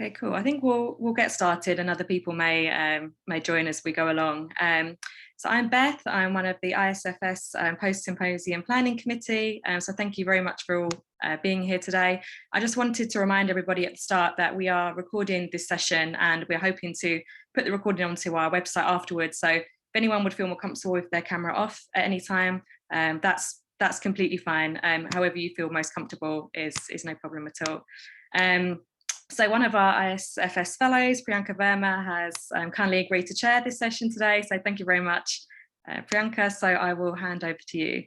Okay, cool. I think we'll get started, and other people may join as we go along. So I'm Beth. I'm one of the ISFS Post-Symposium Planning Committee. So thank you very much for all being here today. I just wanted to remind everybody at the start that we are recording this session, and we're hoping to put the recording onto our website afterwards. So if anyone would feel more comfortable with their camera off at any time, that's completely fine. However you feel most comfortable is no problem at all. So one of our ISFS fellows, Priyanka Verma, has kindly agreed to chair this session today. So thank you very much, Priyanka. So I will hand over to you.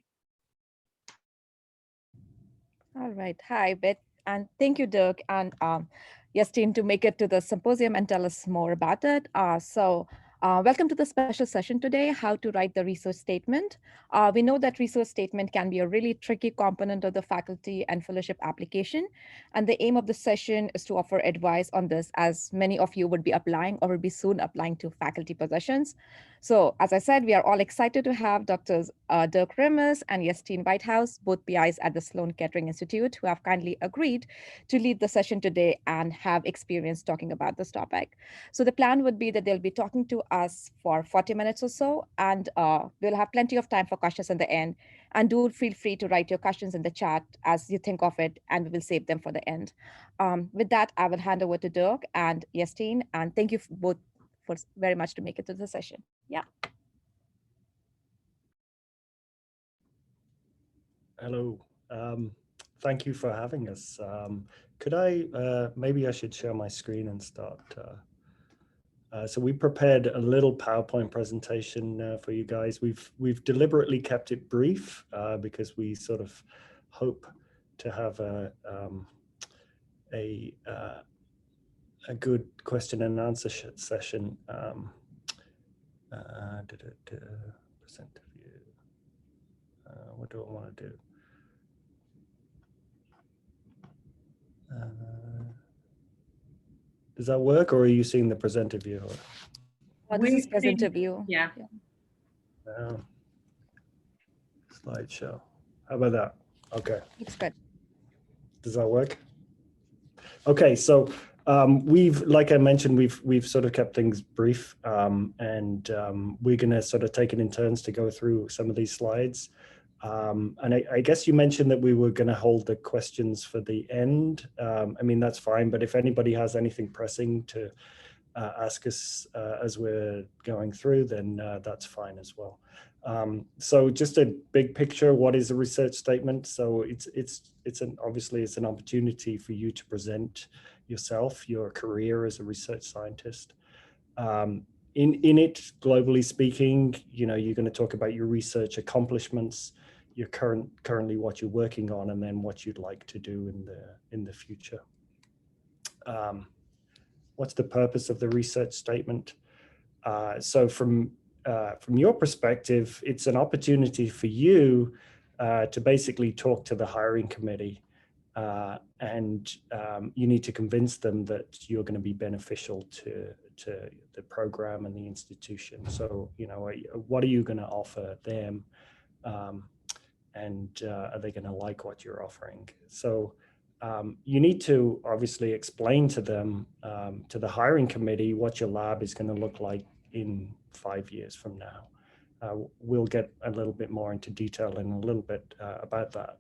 All right. Hi, Beth. And thank you, Dirk and Iestyn, to make it to the symposium and tell us more about it. Welcome to the special session today, how to write the research statement. We know that research statement can be a really tricky component of the faculty and fellowship application. And the aim of the session is to offer advice on this, as many of you would be applying or will be soon applying to faculty positions. So as I said, we are all excited to have Drs. Dirk Remus and Iestyn Whitehouse, both PIs at the Sloan Kettering Institute, who have kindly agreed to lead the session today and have experience talking about this topic. So the plan would be that they'll be talking to us for 40 minutes or so, and we'll have plenty of time for questions in the end. And do feel free to write your questions in the chat as you think of it, and we will save them for the end. With that, I will hand over to Dirk and Iestyn, and thank you both for very much to make it to the session. Yeah. Hello. Thank you for having us. Maybe I should share my screen and start. So we prepared a little PowerPoint presentation for you guys. We've deliberately kept it brief because we sort of hope to have a good question and answer session. Present view. What do I want to do? Does that work, or are you seeing the presenter view? This is presenter view. Yeah. Slideshow. How about that? Okay. Looks good. Does that work? Okay, so like I mentioned, we've sort of kept things brief, and we're going to sort of take it in turns to go through some of these slides. And I guess you mentioned that we were going to hold the questions for the end. I mean, that's fine, but if anybody has anything pressing to ask us as we're going through, then that's fine as well. So just a big picture, what is a research statement? So obviously it's an opportunity for you to present yourself, your career as a research scientist. In it, globally speaking, you're going to talk about your research accomplishments, your currently what you're working on, and then what you'd like to do in the future. What's the purpose of the research statement? So from your perspective, it's an opportunity for you to basically talk to the hiring committee, and you need to convince them that you're going to be beneficial to the program and the institution. So, what are you going to offer them? And are they going to like what you're offering? So you need to obviously explain to them, to the hiring committee, what your lab is going to look like in 5 years from now. We'll get a little bit more into detail in a little bit about that.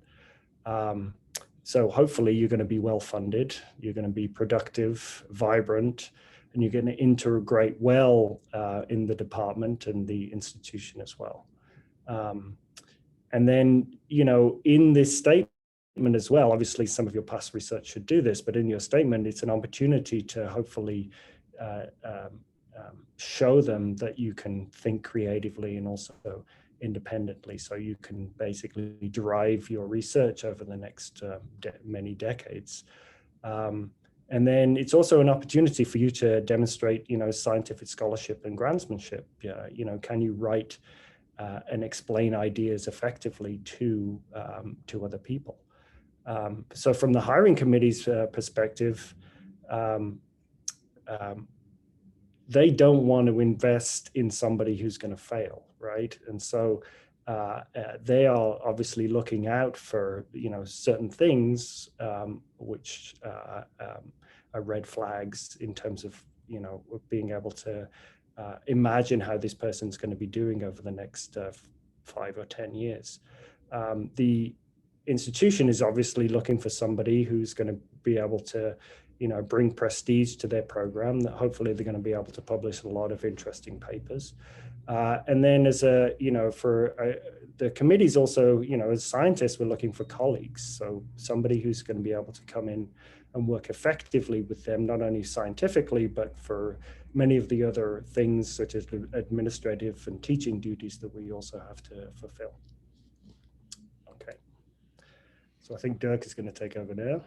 So hopefully you're going to be well funded, you're going to be productive, vibrant, and you're going to integrate well in the department and the institution as well. And then, in this statement as well, obviously some of your past research should do this, but in your statement, it's an opportunity to hopefully show them that you can think creatively and also independently, so you can basically drive your research over the next many decades. And then it's also an opportunity for you to demonstrate, scientific scholarship and grantsmanship. Can you write and explain ideas effectively to other people? So from the hiring committee's perspective, they don't want to invest in somebody who's going to fail, right? And so they are obviously looking out for certain things which red flags in terms of, being able to imagine how this person's going to be doing over the next 5 or 10 years. The institution is obviously looking for somebody who's going to be able to, bring prestige to their program, that hopefully they're going to be able to publish a lot of interesting papers. And then as the committee's also, as scientists, we're looking for colleagues. So somebody who's going to be able to come in and work effectively with them, not only scientifically, but for many of the other things such as administrative and teaching duties that we also have to fulfill. Okay. So I think Dirk is going to take over now.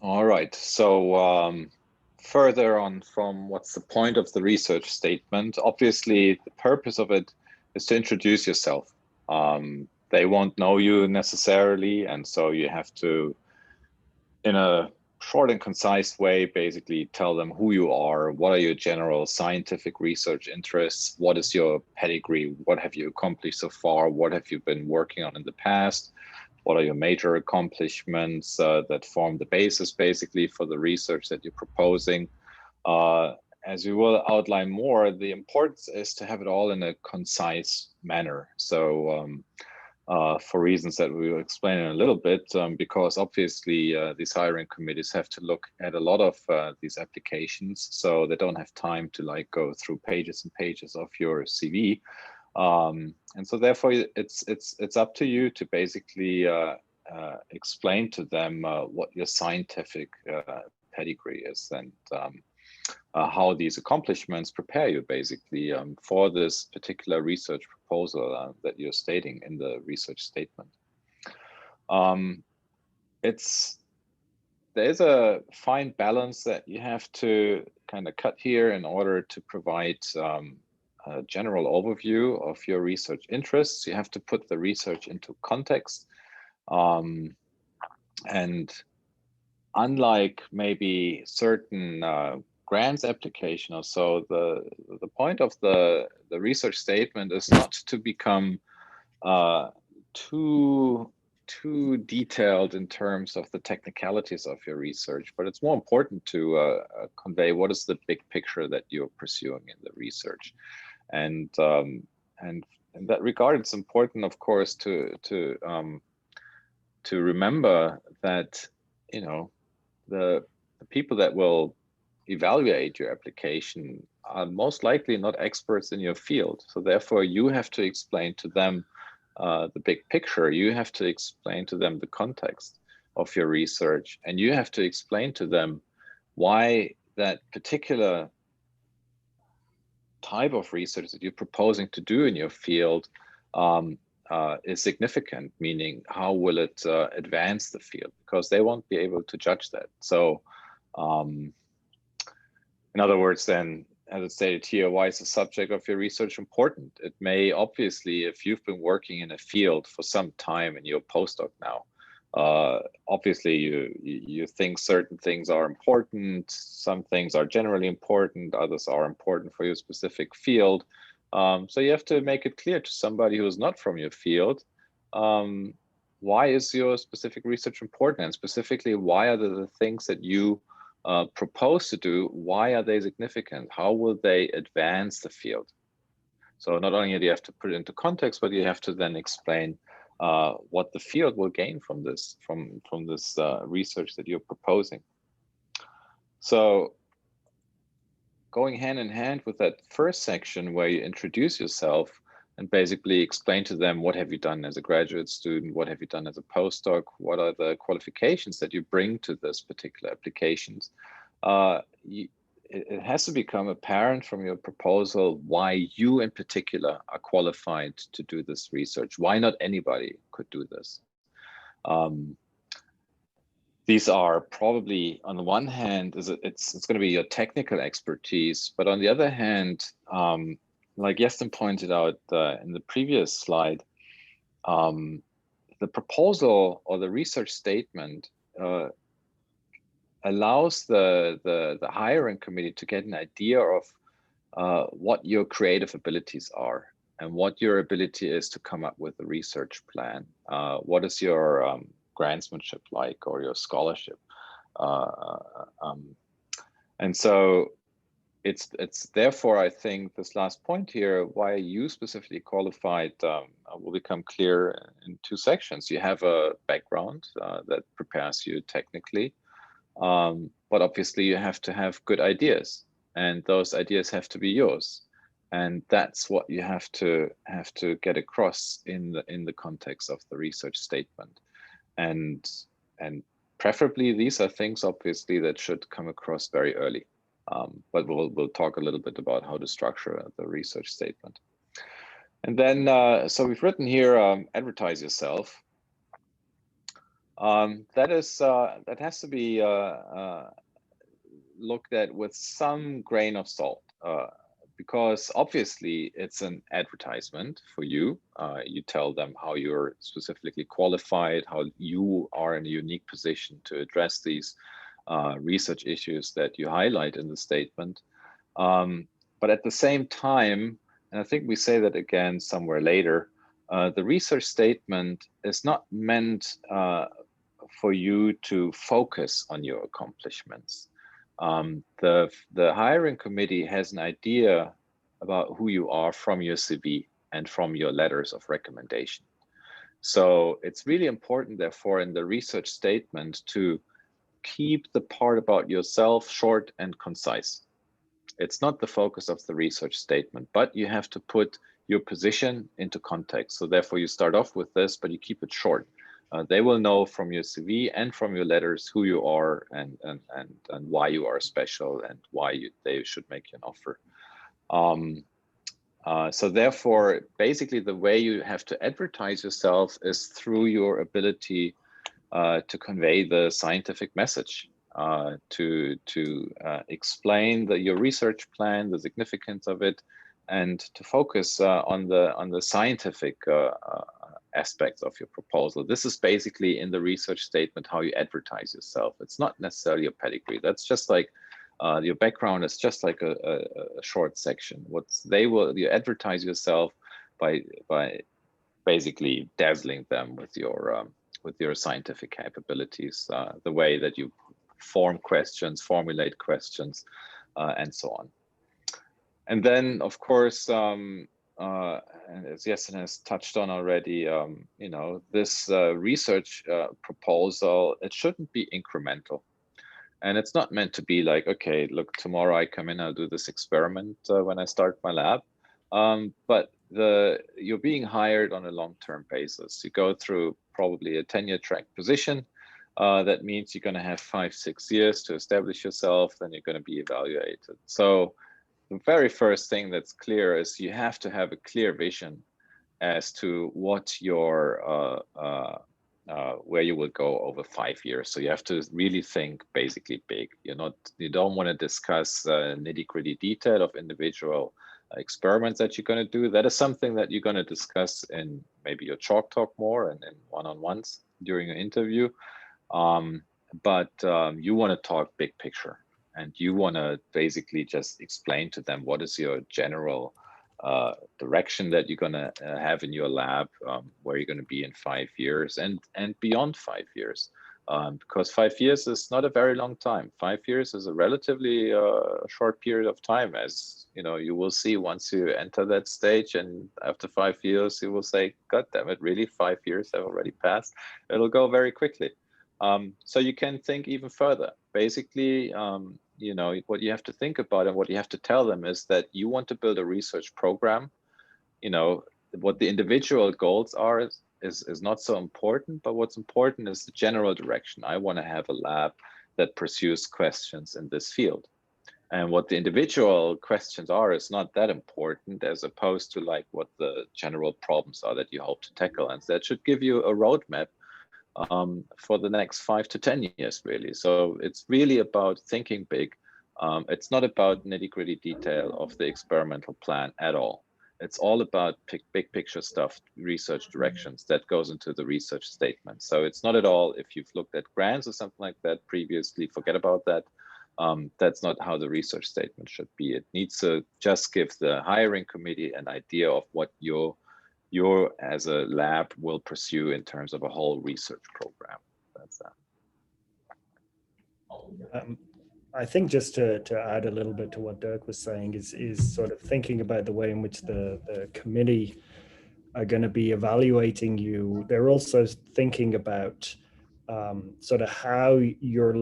All right. So further on from what's the point of the research statement, obviously the purpose of it is to introduce yourself. They won't know you necessarily, and so you have to, in a short and concise way, basically tell them who you are, what are your general scientific research interests, what is your pedigree, what have you accomplished so far, what have you been working on in the past, what are your major accomplishments that form the basis basically for the research that you're proposing. As we will outline more, the importance is to have it all in a concise manner. So for reasons that we will explain in a little bit, because obviously these hiring committees have to look at a lot of these applications, so they don't have time to go through pages and pages of your CV. And so therefore it's up to you to basically explain to them what your scientific pedigree is, and how these accomplishments prepare you basically for this particular research proposal that you're stating in the research statement. There's a fine balance that you have to kind of cut here in order to provide a general overview of your research interests. You have to put the research into context. And unlike maybe certain grants application or so, the point of the research statement is not to become too detailed in terms of the technicalities of your research, but it's more important to convey what is the big picture that you're pursuing in the research. And in that regard, it's important, of course, to remember that the people that will evaluate your application are most likely not experts in your field. So therefore, you have to explain to them the big picture. You have to explain to them the context of your research, and you have to explain to them why that particular type of research that you're proposing to do in your field is significant, meaning how will it advance the field, because they won't be able to judge that. So in other words, then, as it's stated here, why is the subject of your research important? It may obviously, if you've been working in a field for some time and you're a postdoc now, obviously you think certain things are important, some things are generally important, others are important for your specific field. So you have to make it clear to somebody who is not from your field, why is your specific research important, and specifically why are the things that you propose to do, why are they significant? How will they advance the field? So not only do you have to put it into context, but you have to then explain what the field will gain from this, from this research that you're proposing. So going hand in hand with that first section where you introduce yourself and basically explain to them what have you done as a graduate student, what have you done as a postdoc, what are the qualifications that you bring to this particular applications. It has to become apparent from your proposal why you in particular are qualified to do this research, why not anybody could do this. These are probably, on the one hand, it's going to be your technical expertise, but on the other hand, like Iestyn pointed out in the previous slide, the proposal or the research statement allows the hiring committee to get an idea of what your creative abilities are and what your ability is to come up with a research plan. What is your grantsmanship like, or your scholarship And so it's therefore, I think this last point here, why you specifically qualified will become clear in two sections. You have a background that prepares you technically, but obviously you have to have good ideas, and those ideas have to be yours. And that's what you have to get across in the context of the research statement. And preferably these are things obviously that should come across very early. But we'll talk a little bit about how to structure the research statement. And then, so we've written here, advertise yourself. That has to be looked at with some grain of salt, because obviously it's an advertisement for you. You tell them how you're specifically qualified, how you are in a unique position to address these research issues that you highlight in the statement. But at the same time, and I think we say that again somewhere later, the research statement is not meant for you to focus on your accomplishments. The hiring committee has an idea about who you are from your CV and from your letters of recommendation. So it's really important, therefore, in the research statement to keep the part about yourself short and concise. It's not the focus of the research statement, but you have to put your position into context. So therefore you start off with this, but you keep it short. They will know from your CV and from your letters who you are and why you are special and why they should make you an offer. So therefore, basically the way you have to advertise yourself is through your ability to convey the scientific message, to explain your research plan, the significance of it, and to focus on the scientific aspects of your proposal. This is basically in the research statement how you advertise yourself. It's not necessarily a pedigree. That's just like your background is just like a short section. You advertise yourself by basically dazzling them with your scientific capabilities, the way that you formulate questions, and so on. And then, of course, and as Iestyn has touched on already, this research proposal, it shouldn't be incremental. And it's not meant to be like, okay, look, tomorrow I come in, I'll do this experiment when I start my lab. But you're being hired on a long-term basis. You go through probably a tenure track position. That means you're going to have 5-6 years to establish yourself, then you're going to be evaluated. So the very first thing that's clear is you have to have a clear vision as to what your where you will go over 5 years. So you have to really think basically big. You don't want to discuss nitty-gritty detail of individual experiments that you're going to do. That is something that you're going to discuss in maybe your chalk talk more and in one-on-ones during an interview. But you want to talk big picture, and you want to basically just explain to them what is your general direction that you're going to have in your lab, where you're going to be in 5 years and beyond 5 years, because 5 years is not a very long time. 5 years is a relatively short period of time, as you will see once you enter that stage, and after 5 years you will say, God damn it, really 5 years have already passed. It'll go very quickly. So you can think even further. Basically, what you have to think about and what you have to tell them is that you want to build a research program. What the individual goals are is not so important, but what's important is the general direction. I want to have a lab that pursues questions in this field. And what the individual questions are is not that important, as opposed to like what the general problems are that you hope to tackle. And that should give you a roadmap for the next 5 to 10 years, really. So it's really about thinking big. It's not about nitty-gritty detail of the experimental plan at all. It's all about big picture stuff, research directions that goes into the research statement. So it's not at all, if you've looked at grants or something like that previously, forget about that. That's not how the research statement should be. It needs to just give the hiring committee an idea of what your as a lab will pursue in terms of a whole research program. That's that. I think just to add a little bit to what Dirk was saying is sort of thinking about the way in which the committee are going to be evaluating you. They're also thinking about sort of how you're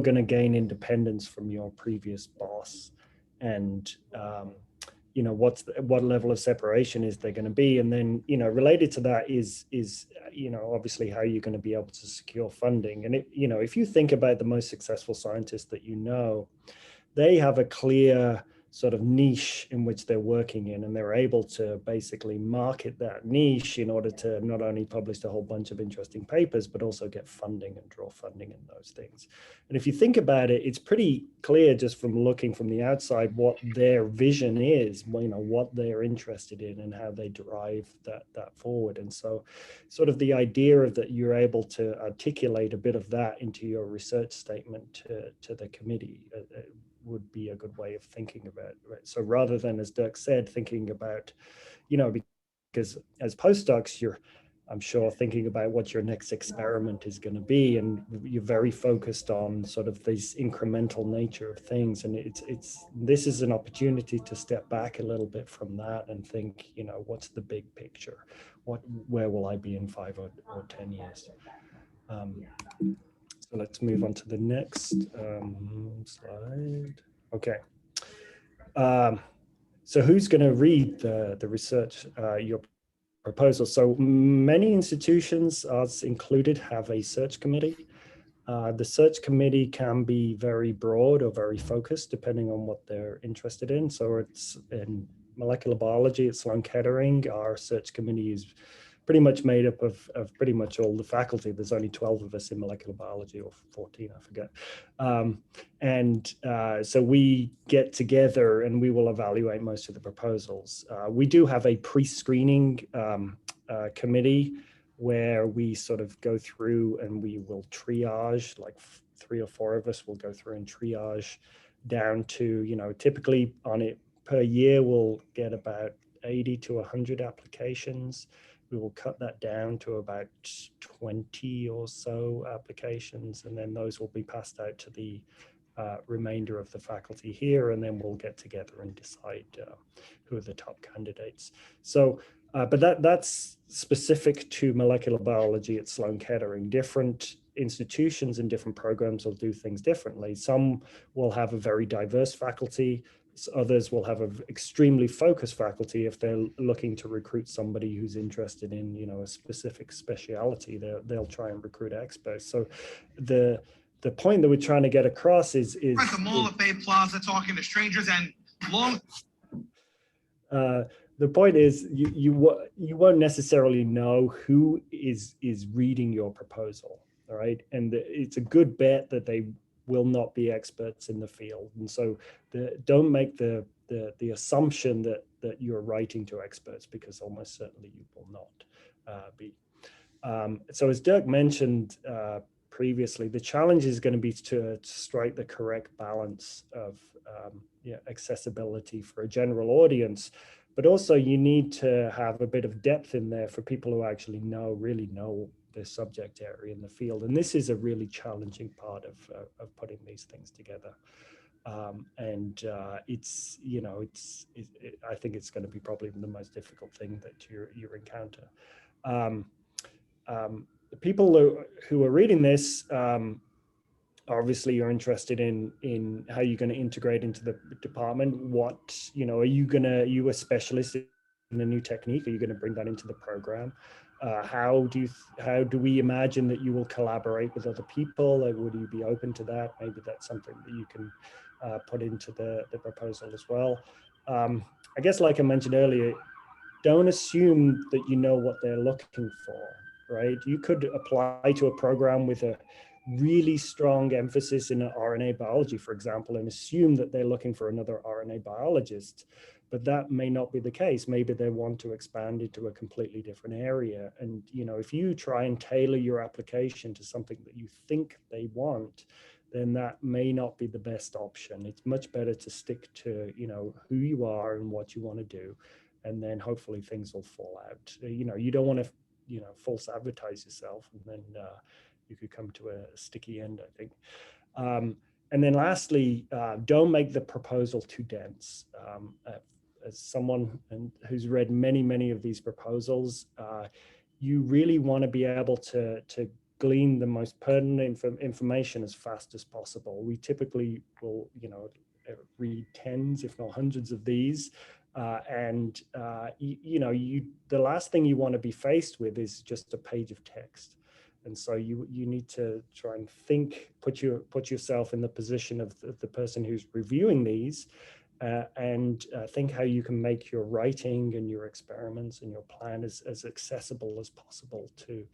going to gain independence from your previous boss, and you know, what level of separation is there going to be, and then, you know, related to that is you know, obviously how you're going to be able to secure funding. And you know, if you think about the most successful scientists that you know, they have a clear sort of niche in which they're working in, and they're able to basically market that niche in order to not only publish a whole bunch of interesting papers, but also get funding and draw funding in those things. And if you think about it, it's pretty clear just from looking from the outside what their vision is, you know, what they're interested in and how they drive that forward. And so sort of the idea of that you're able to articulate a bit of that into your research statement to the committee would be a good way of thinking about it, right? So rather than, as Dirk said, thinking about, you know, because as postdocs, you're, I'm sure, thinking about what your next experiment is going to be, and you're very focused on sort of this incremental nature of things. And this is an opportunity to step back a little bit from that and think, you know, what's the big picture? Where will I be in 5 or 10 years? So let's move on to the next slide. Okay. So who's going to read the research, your proposal? So many institutions, us included, have a search committee. The search committee can be very broad or very focused depending on what they're interested in. So it's in molecular biology at Sloan Kettering. Our search committee is pretty much made up of pretty much all the faculty. There's only 12 of us in molecular biology, or 14, I forget. So we get together and we will evaluate most of the proposals. We do have a pre-screening committee where we sort of go through and we will triage, like 3 or 4 of us will go through and triage down to, you know, typically on it per year, we'll get about 80 to 100 applications. We will cut that down to about 20 or so applications, and then those will be passed out to the remainder of the faculty here, and then we'll get together and decide who are the top candidates. So, but that's specific to molecular biology at Sloan Kettering. Different institutions and different programs will do things differently. Some will have a very diverse faculty. Others will have an extremely focused faculty. If they're looking to recruit somebody who's interested in, you know, a specific speciality, they'll try and recruit experts. So the point that we're trying to get across is at the Mall of Bay Plaza talking to strangers and long. The point is you won't necessarily know who is reading your proposal, all right? And it's a good bet that they will not be experts in the field. And so don't make the assumption that you're writing to experts, because almost certainly you will not be. So as Dirk mentioned previously, the challenge is going to be to strike the correct balance of accessibility for a general audience, but also you need to have a bit of depth in there for people who actually really know the subject area in the field. And this is a really challenging part of putting these things together. It's, you know, I think it's going to be probably the most difficult thing that you encounter. The people who are reading this, obviously you're interested in how you're going to integrate into the department. What, you know, are you a specialist in a new technique? Are you going to bring that into the program? How do we imagine that you will collaborate with other people? Like, would you be open to that? Maybe that's something that you can put into the proposal as well. I guess, like I mentioned earlier, don't assume that you know what they're looking for, right? You could apply to a program with a really strong emphasis in RNA biology, for example, and assume that they're looking for another RNA biologist, but that may not be the case. Maybe they want to expand into a completely different area. And, you know, if you try and tailor your application to something that you think they want, then that may not be the best option. It's much better to stick to, you know, who you are and what you want to do, and then hopefully things will fall out. You know, you don't want to, you know, false advertise yourself, and then you could come to a sticky end, I think. And then lastly, don't make the proposal too dense. As someone who's read many of these proposals, you really want to be able to glean the most pertinent information as fast as possible. We typically will, read tens, if not hundreds of these. The last thing you want to be faced with is just a page of text. And so you need to try and think, put yourself in the position of the person who's reviewing these, and think how you can make your writing and your experiments and your plan as accessible as possible to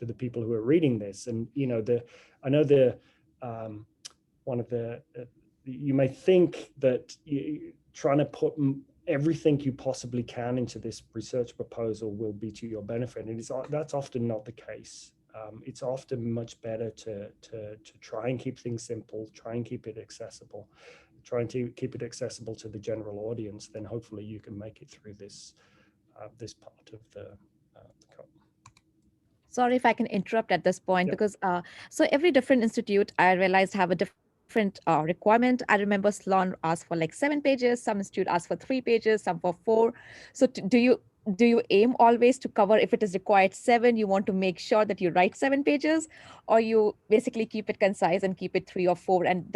the people who are reading this. And I know one of the you may think that trying to put everything you possibly can into this research proposal will be to your benefit, and that's often not the case. It's often much better to try and keep things simple, try and keep it accessible, trying to keep it accessible to the general audience. Then hopefully you can make it through this part of the code. Sorry if I can interrupt at this point, because so every different institute, I realized, have a different requirement. I remember Sloan asked for like 7 pages, some institute asked for 3 pages, some for 4. So do you aim always to cover, if it is required 7, you want to make sure that you write 7 pages, or you basically keep it concise and keep it 3 or 4? And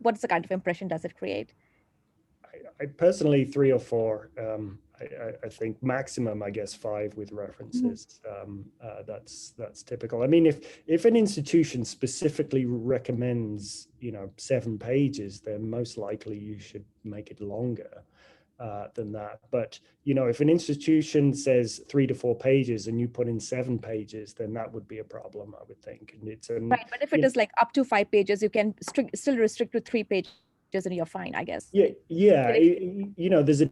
what's the kind of impression does it create? I personally 3 or 4. I think maximum, I guess, 5 with references. That's typical. I mean, if an institution specifically recommends 7 pages, then most likely you should make it longer than that. But if an institution says 3 to 4 pages and you put in 7 pages, then that would be a problem, I would think. And it's right. But if it is like up to 5 pages, you can still restrict to 3 pages. And you're fine, I guess. Yeah. There's a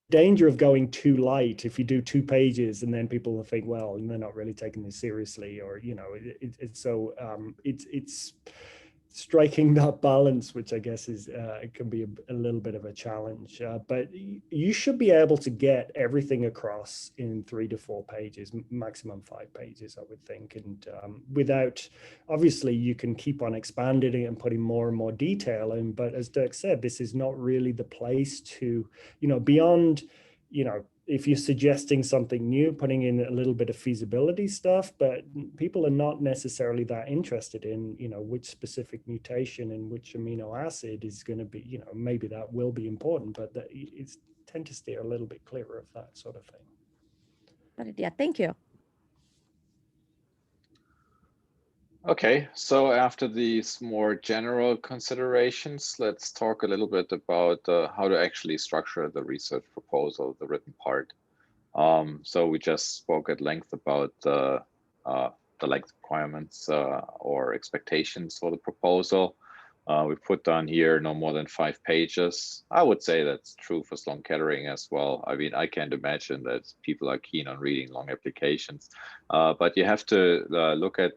danger of going too light if you do 2 pages, and then people will think, well, they're not really taking this seriously, or it's striking that balance, which I guess is it can be a little bit of a challenge. But you should be able to get everything across in 3 to 4 pages, maximum 5 pages, I would think. And without, obviously, you can keep on expanding it and putting more and more detail in. But as Dirk said, this is not really the place to, beyond, if you're suggesting something new, putting in a little bit of feasibility stuff, but people are not necessarily that interested in, which specific mutation in which amino acid is going to be, maybe that will be important, but it's tend to steer a little bit clearer of that sort of thing. Yeah, thank you. Okay, so after these more general considerations, let's talk a little bit about how to actually structure the research proposal, the written part. So we just spoke at length about the length requirements or expectations for the proposal. We put down here no more than 5 pages. I would say that's true for Sloan Kettering as well. I mean, I can't imagine that people are keen on reading long applications, but you have to look at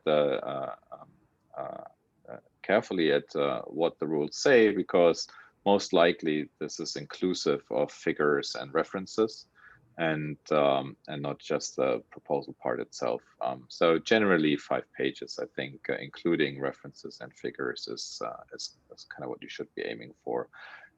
carefully at what the rules say, because most likely this is inclusive of figures and references, and not just the proposal part itself. So generally 5 pages, I think, including references and figures is kind of what you should be aiming for.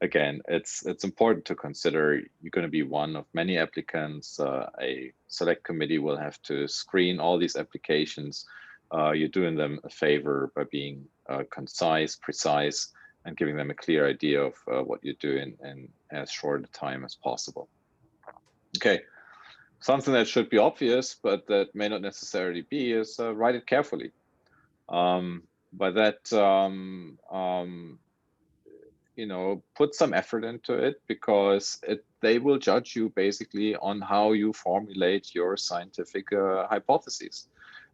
Again, it's important to consider you're going to be one of many applicants. A select committee will have to screen all these applications. You're doing them a favor by being concise, precise, and giving them a clear idea of what you're doing in as short a time as possible. Okay, something that should be obvious, but that may not necessarily be, is write it carefully. By that, put some effort into it, because they will judge you basically on how you formulate your scientific hypotheses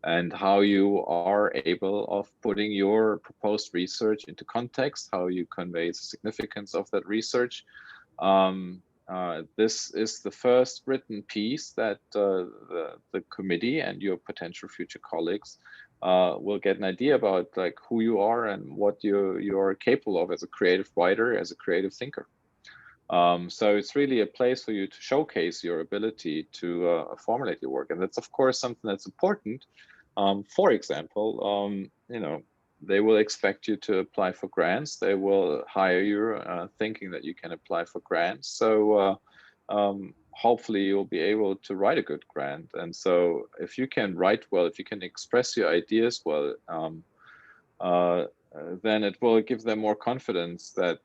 and how you are able of putting your proposed research into context, how you convey the significance of that research. This is the first written piece that the committee and your potential future colleagues will get an idea about, like, who you are and what you are capable of as a creative writer, as a creative thinker. So it's really a place for you to showcase your ability to formulate your work, and that's of course something that's important. For example, they will expect you to apply for grants. They will hire you thinking that you can apply for grants. So hopefully you'll be able to write a good grant. And so if you can write well, if you can express your ideas well, then it will give them more confidence that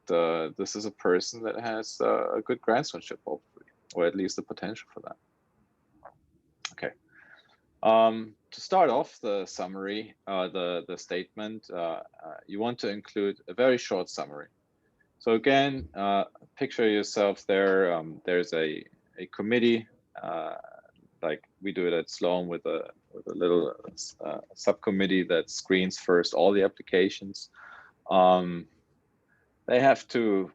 this is a person that has a good grantsmanship, hopefully, or at least the potential for that. Okay. To start off the summary, the statement, you want to include a very short summary. So again, picture yourself there. There's a committee, like we do it at Sloan with a little subcommittee that screens first all the applications. They have to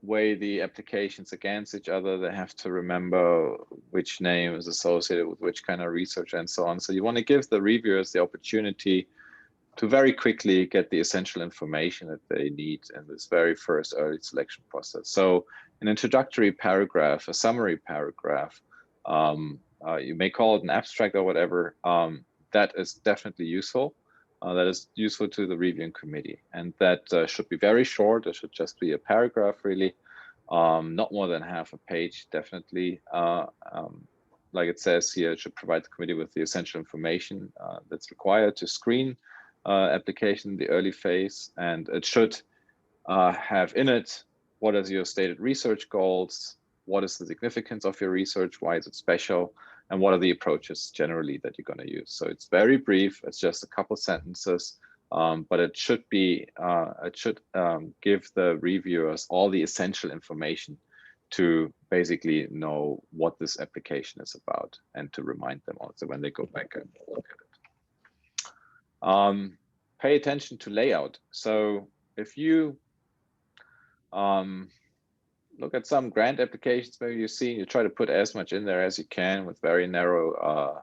weigh the applications against each other. They have to remember which name is associated with which kind of research and so on. So you want to give the reviewers the opportunity to very quickly get the essential information that they need in this very first early selection process. So an introductory paragraph, a summary paragraph, you may call it an abstract or whatever, that is definitely useful. That is useful to the reviewing committee. And that should be very short. It should just be a paragraph, really, not more than half a page, definitely. Like it says here, it should provide the committee with the essential information that's required to screen application in the early phase. And it should have in it, what is your stated research goals? What is the significance of your research? Why is it special? And what are the approaches generally that you're going to use? So it's very brief. It's just a couple sentences, but it should be, give the reviewers all the essential information to basically know what this application is about and to remind them also when they go back and look at it. Pay attention to layout. So if you look at some grant applications, maybe you've seen, you try to put as much in there as you can with very narrow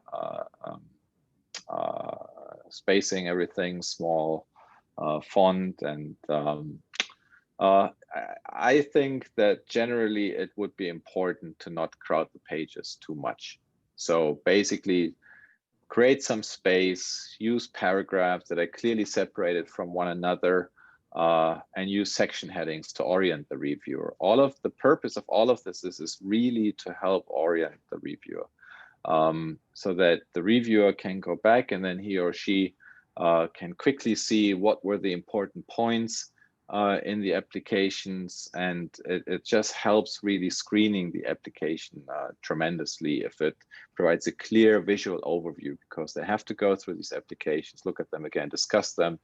spacing, everything small, font. And I think that generally it would be important to not crowd the pages too much. So basically create some space, use paragraphs that are clearly separated from one another, and use section headings to orient the reviewer. The purpose of all of this is really to help orient the reviewer, so that the reviewer can go back and then he or she can quickly see what were the important points in the applications, and it just helps really screening the application tremendously if it provides a clear visual overview, because they have to go through these applications, look at them again, discuss them,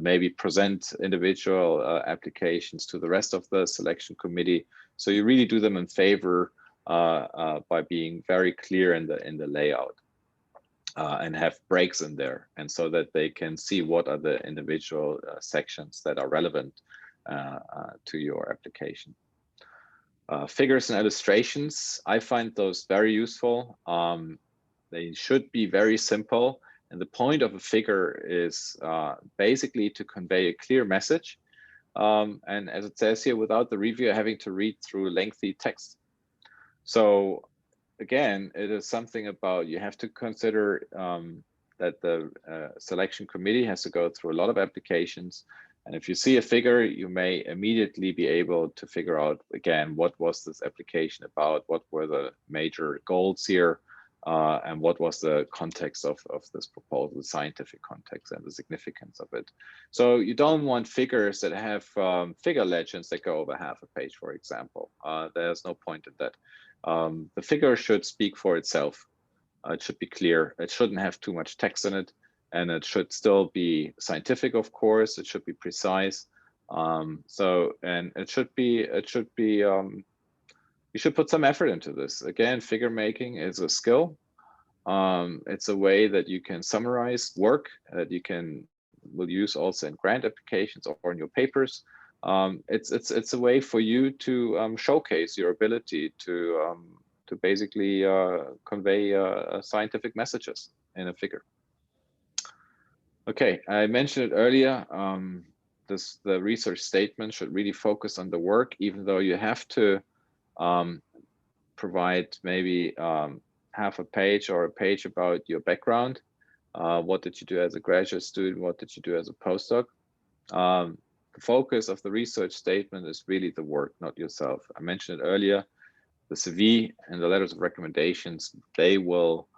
maybe present individual applications to the rest of the selection committee. So you really do them in favor by being very clear in the layout. And have breaks in there, and so that they can see what are the individual sections that are relevant to your application. Figures and illustrations, I find those very useful. They should be very simple, and the point of a figure is basically to convey a clear message, and as it says here, without the reviewer having to read through lengthy text. So again, it is something about, you have to consider that the selection committee has to go through a lot of applications. And if you see a figure, you may immediately be able to figure out, again, what was this application about? What were the major goals here? And what was the context of this proposal, the scientific context and the significance of it. So you don't want figures that have figure legends that go over half a page, for example. There's no point in that. The figure should speak for itself. It should be clear. It shouldn't have too much text in it, and it should still be scientific, of course. It should be precise. And it should be. You should put some effort into this. Again, figure making is a skill. It's a way that you can summarize work that you will use also in grant applications or in your papers. It's a way for you to showcase your ability to basically convey scientific messages in a figure. Okay, I mentioned it earlier. The research statement should really focus on the work, even though you have to provide maybe half a page or a page about your background. What did you do as a graduate student? What did you do as a postdoc? The focus of the research statement is really the work, not yourself. I mentioned it earlier, the CV and the letters of recommendations, they will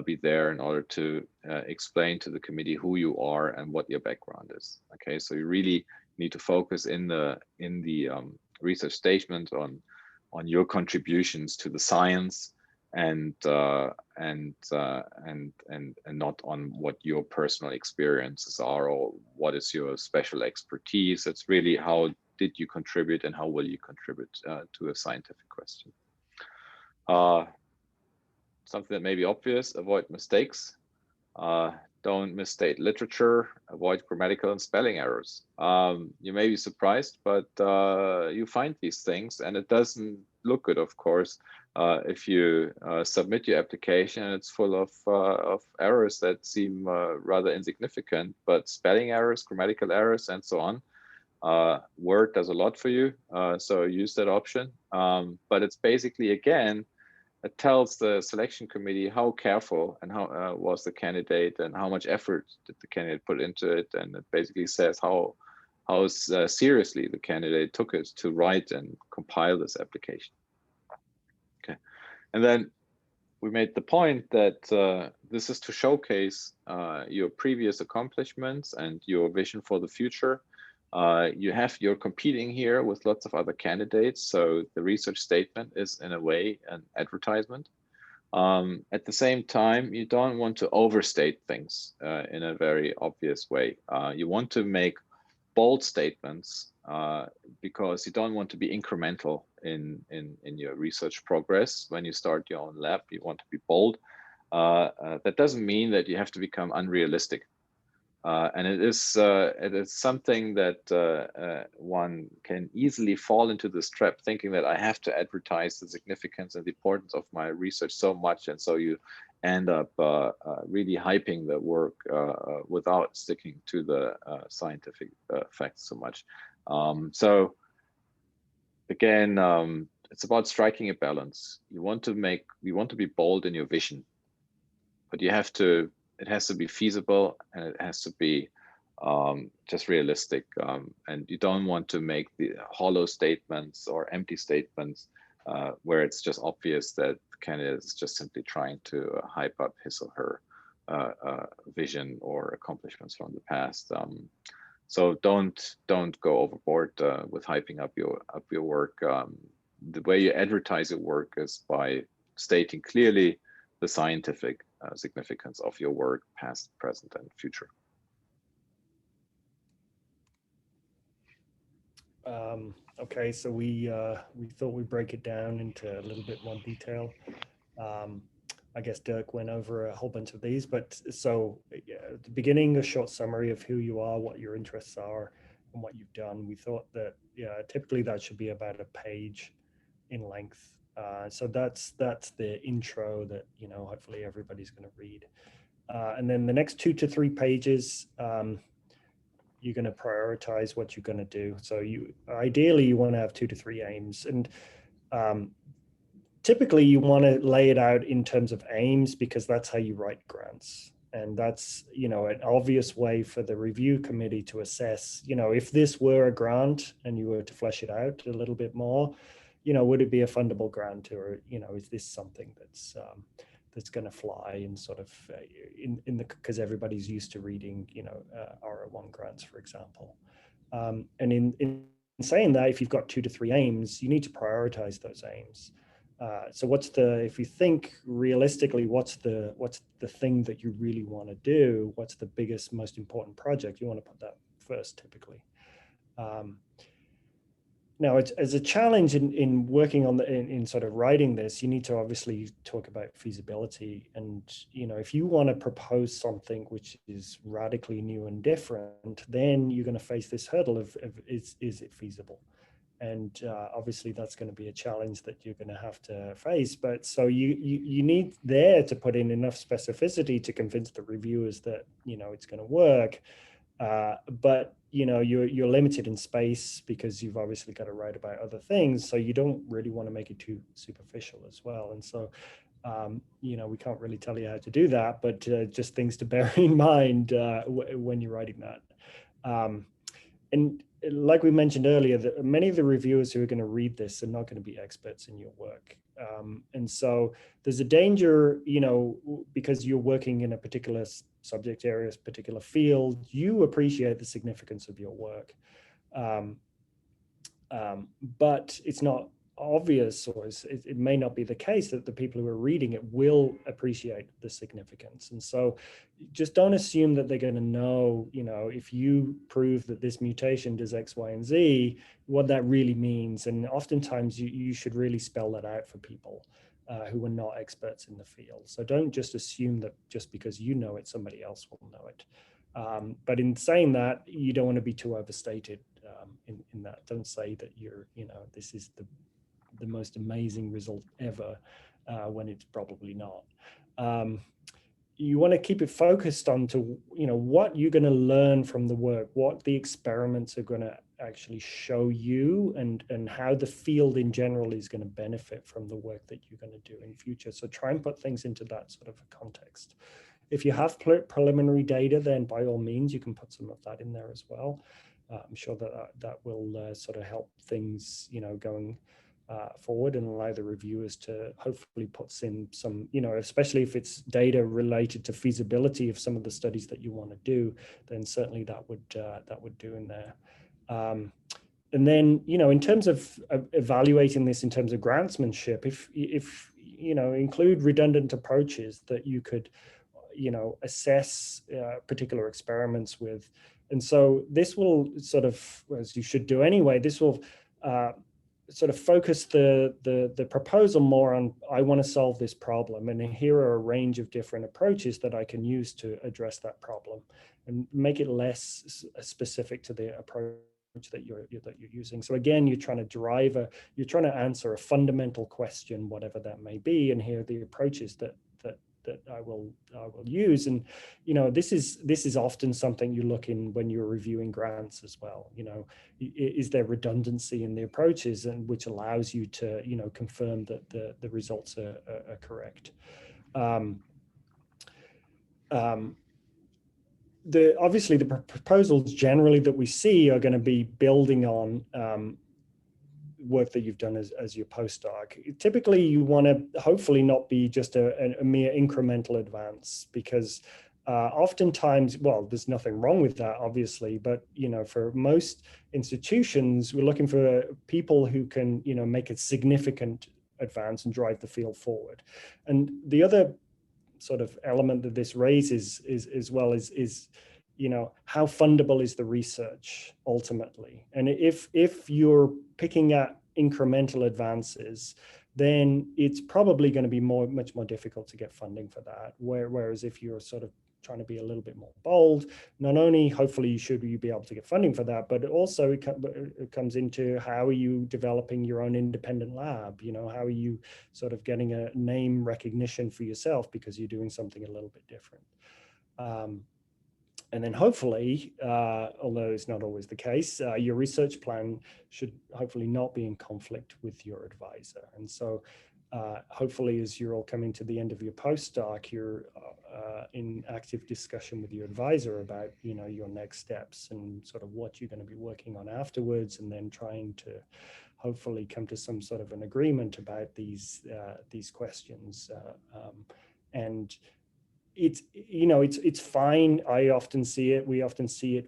be there in order to explain to the committee who you are and what your background is. Okay, so you really need to focus in the research statement on your contributions to the science and not on what your personal experiences are or what is your special expertise. It's really how did you contribute and how will you contribute to a scientific question. Something that may be obvious: avoid mistakes. Don't misstate literature. Avoid grammatical and spelling errors. You may be surprised, but you find these things, and it doesn't look good, of course, if you submit your application and it's full of errors that seem rather insignificant, but spelling errors, grammatical errors, and so on. Word does a lot for you, so use that option. But it's basically, again, it tells the selection committee how careful and how was the candidate and how much effort did the candidate put into it, and it basically says how seriously the candidate took it to write and compile this application. Okay, and then we made the point that this is to showcase your previous accomplishments and your vision for the future. You're competing here with lots of other candidates, so the research statement is in a way an advertisement. At the same time, you don't want to overstate things in a very obvious way. You want to make bold statements because you don't want to be incremental in your research progress. When you start your own lab, you want to be bold. That doesn't mean that you have to become unrealistic. And it is something that one can easily fall into this trap, thinking that I have to advertise the significance and the importance of my research so much, and so you end up really hyping the work without sticking to the scientific facts so much. So again, it's about striking a balance. You want to be bold in your vision, but you have to. It has to be feasible, and it has to be just realistic. And you don't want to make the hollow statements or empty statements where it's just obvious that the candidate is just simply trying to hype up his or her vision or accomplishments from the past. So don't go overboard with hyping up your work. The way you advertise your work is by stating clearly the scientific significance of your work, past, present, and future. Okay, so we thought we'd break it down into a little bit more detail. I guess Dirk went over a whole bunch of these, but so at the beginning, a short summary of who you are, what your interests are, and what you've done. We thought that typically that should be about a page in length. So that's the intro that hopefully everybody's going to read, and then the next 2 to 3 pages you're going to prioritize what you're going to do. So ideally you want to have 2 to 3 aims, and typically you want to lay it out in terms of aims because that's how you write grants, and that's an obvious way for the review committee to assess if this were a grant and you were to flesh it out a little bit more. Would it be a fundable grant, or is this something that's going to fly in sort of because everybody's used to reading R01 grants, for example. And in saying that, if you've got 2 to 3 aims, you need to prioritize those aims. So if you think realistically, what's the thing that you really want to do? What's the biggest, most important project? You want to put that first, typically. Now, as a challenge in working on in sort of writing this, you need to obviously talk about feasibility. And, if you want to propose something which is radically new and different, then you're going to face this hurdle of is it feasible? And obviously that's going to be a challenge that you're going to have to face. But so you need there to put in enough specificity to convince the reviewers that, it's going to work. But you're limited in space because you've obviously got to write about other things, so you don't really want to make it too superficial as well. And so we can't really tell you how to do that, but just things to bear in mind when you're writing that. and like we mentioned earlier, that many of the reviewers who are going to read this are not going to be experts in your work. And so there's a danger, you know, because you're working in a particular subject area, particular field, you appreciate the significance of your work. But it's not obvious, or it may not be the case that the people who are reading it will appreciate the significance. And so just don't assume that they're going to know, you know, if you prove that this mutation does X, Y, and Z, what that really means. And oftentimes you should really spell that out for people who are not experts in the field. So don't just assume that just because you know it, somebody else will know it. But in saying that, you don't want to be too overstated in that. Don't say that you're, you know, this is the most amazing result ever, when it's probably not. You want to keep it focused on to, you know, what you're going to learn from the work, what the experiments are going to actually show you, and how the field in general is going to benefit from the work that you're going to do in future. So try and put things into that sort of a context. If you have preliminary data, then by all means, you can put some of that in there as well. I'm sure that will sort of help things, you know, going forward, and allow the reviewers to hopefully put in some, you know, especially if it's data related to feasibility of some of the studies that you want to do, then certainly that would do in there. And then, you know, in terms of evaluating this in terms of grantsmanship, if you know, include redundant approaches that you could, you know, assess particular experiments with. And so this will sort of, as you should do anyway, this will sort of focus the proposal more on, I want to solve this problem, and here are a range of different approaches that I can use to address that problem, and make it less specific to the approach that you're using. So again, you're trying to answer a fundamental question, whatever that may be, and here are the approaches that I will use. And, you know, this is often something you look in when you're reviewing grants as well. You know, is there redundancy in the approaches, and which allows you to, you know, confirm that the results are correct. Obviously the proposals generally that we see are going to be building on work that you've done as your postdoc. Typically, you want to hopefully not be just a mere incremental advance, because oftentimes, well, there's nothing wrong with that, obviously, but, you know, for most institutions, we're looking for people who can, you know, make a significant advance and drive the field forward. And the other sort of element that this raises is you know, how fundable is the research ultimately? And if you're picking at incremental advances, then it's probably going to be much more difficult to get funding for that. Whereas if you're sort of trying to be a little bit more bold, not only hopefully should you be able to get funding for that, but also it comes into how are you developing your own independent lab? You know, how are you sort of getting a name recognition for yourself because you're doing something a little bit different? And then hopefully, although it's not always the case, your research plan should hopefully not be in conflict with your advisor. And so hopefully, as you're all coming to the end of your postdoc, you're in active discussion with your advisor about, you know, your next steps and sort of what you're going to be working on afterwards, and then trying to hopefully come to some sort of an agreement about these questions. And it's, you know, it's fine. We often see it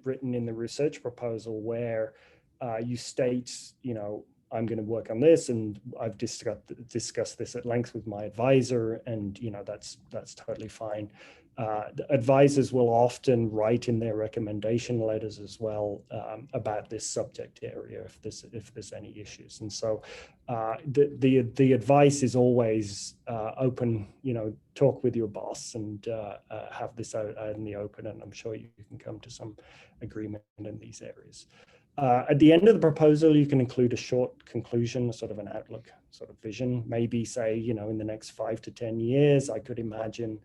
written in the research proposal where you state, you know, I'm going to work on this, and I've discussed this at length with my advisor, and, you know, that's totally fine. The advisors will often write in their recommendation letters as well about this subject area if there's any issues. And so the advice is always open. You know, talk with your boss and have this out in the open, and I'm sure you can come to some agreement in these areas. At the end of the proposal, you can include a short conclusion, sort of an outlook, sort of vision. Maybe say, you know, in the next 5 to 10 years, I could imagine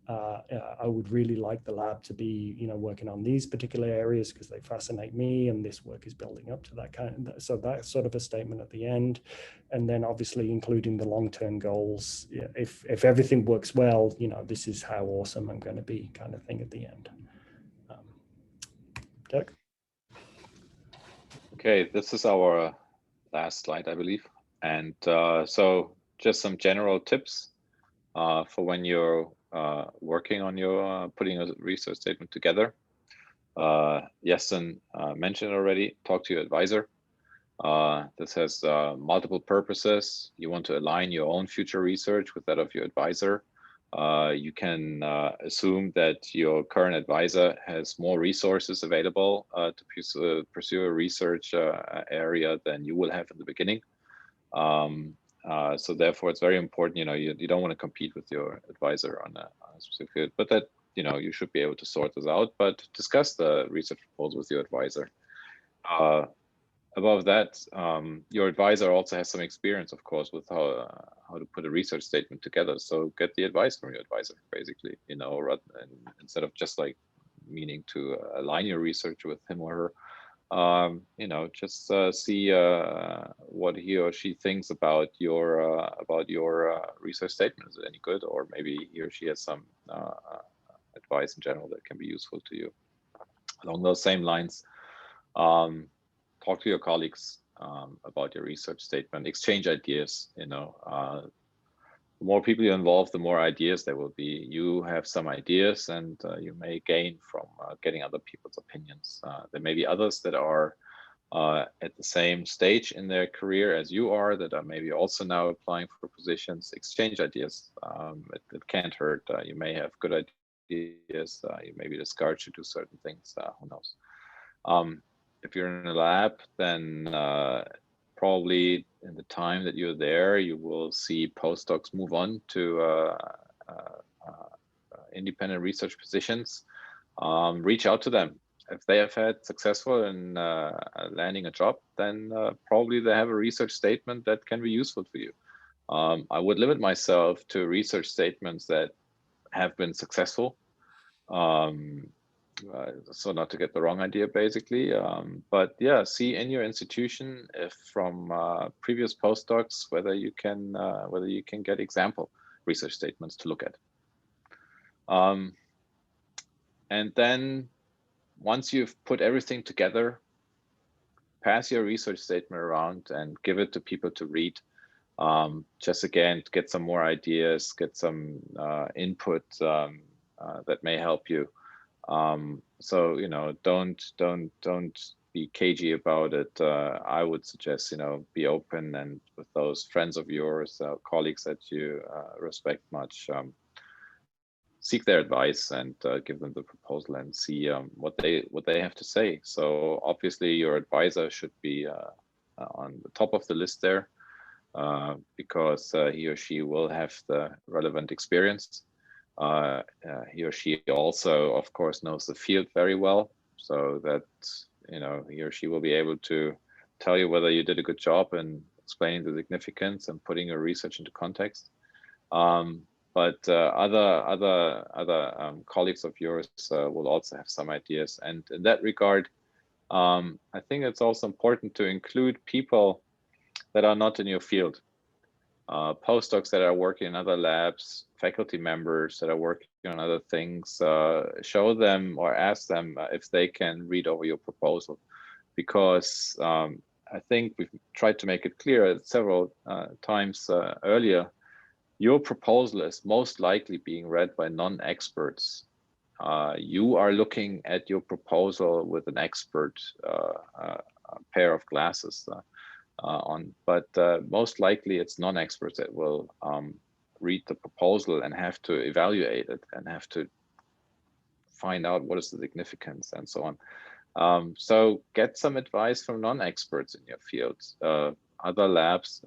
I would really like the lab to be, you know, working on these particular areas because they fascinate me, and this work is building up to that kind of, so that's sort of a statement at the end. And then obviously including the long-term goals. If everything works well, you know, this is how awesome I'm going to be, kind of thing at the end. Dirk? Okay, this is our last slide, I believe. And so just some general tips for when you're working on your putting a research statement together. Iestyn mentioned already, talk to your advisor. This has multiple purposes. You want to align your own future research with that of your advisor. You can assume that your current advisor has more resources available to pursue a research area than you will have in the beginning. So therefore, it's very important, you don't want to compete with your advisor on a specific field, but that, you should be able to sort this out, but discuss the research proposal with your advisor. Above that, your advisor also has some experience, of course, with how to put a research statement together. So get the advice from your advisor, basically, rather than, instead of just like meaning to align your research with him or her. Just see what he or she thinks about your research statement. Is it any good, or maybe he or she has some advice in general that can be useful to you. Along those same lines, talk to your colleagues about your research statement. Exchange ideas. The more people you involve, the more ideas there will be. You have some ideas, and you may gain from getting other people's opinions. There may be others that are at the same stage in their career as you are, that are maybe also now applying for positions. Exchange ideas. It can't hurt. You may have good ideas. You may be discouraged to do certain things. Who knows? If you're in a lab, then probably in the time that you're there, you will see postdocs move on to independent research positions. Reach out to them. If they have had successful in landing a job, then probably they have a research statement that can be useful for you. I would limit myself to research statements that have been successful. So not to get the wrong idea, basically, but yeah, see in your institution if from previous postdocs whether you can get example research statements to look at, and then once you've put everything together, pass your research statement around and give it to people to read. Just again, to get some more ideas, get some input that may help you. So don't be cagey about it. I would suggest be open, and with those friends of yours, colleagues that you respect much, seek their advice and give them the proposal and see what they have to say. So obviously your advisor should be on the top of the list there, because he or she will have the relevant experience. He or she also, of course, knows the field very well, so that he or she will be able to tell you whether you did a good job in explaining the significance and putting your research into context. But other colleagues of yours will also have some ideas, and in that regard, I think it's also important to include people that are not in your field. Postdocs that are working in other labs, faculty members that are working on other things, show them or ask them if they can read over your proposal, because I think we've tried to make it clear several times earlier, your proposal is most likely being read by non-experts. You are looking at your proposal with an expert pair of glasses on, but most likely it's non-experts that will read the proposal and have to evaluate it and have to find out what is the significance and so on. So get some advice from non-experts in your field, other labs,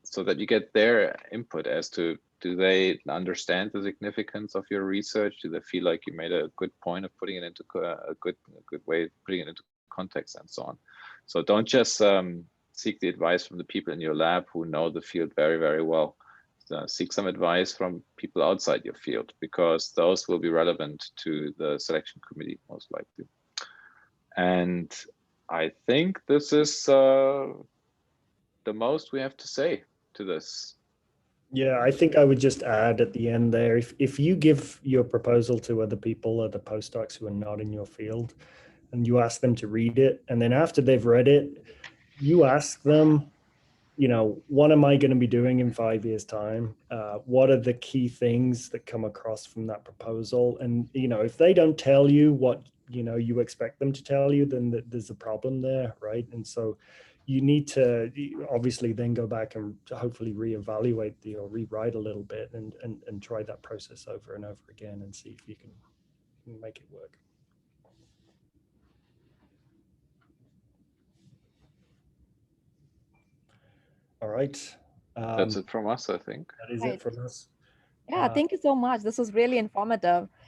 so that you get their input as to, do they understand the significance of your research? Do they feel like you made a good point of putting it into a good way of putting it into context and so on? So don't just seek the advice from the people in your lab who know the field very, very well. Seek some advice from people outside your field, because those will be relevant to the selection committee most likely. And I think this is the most we have to say to this. Yeah, I think I would just add at the end there, if you give your proposal to other people, other postdocs who are not in your field, and you ask them to read it. And then after they've read it, you ask them, you know, what am I going to be doing in 5 years' time? What are the key things that come across from that proposal? And, you know, if they don't tell you what, you know, you expect them to tell you, then there's a problem there, right? And so you need to obviously then go back and hopefully reevaluate or rewrite a little bit and try that process over and over again and see if you can make it work. All right. That's it from us, I think. That is Right. it from us. Yeah, thank you so much. This was really informative.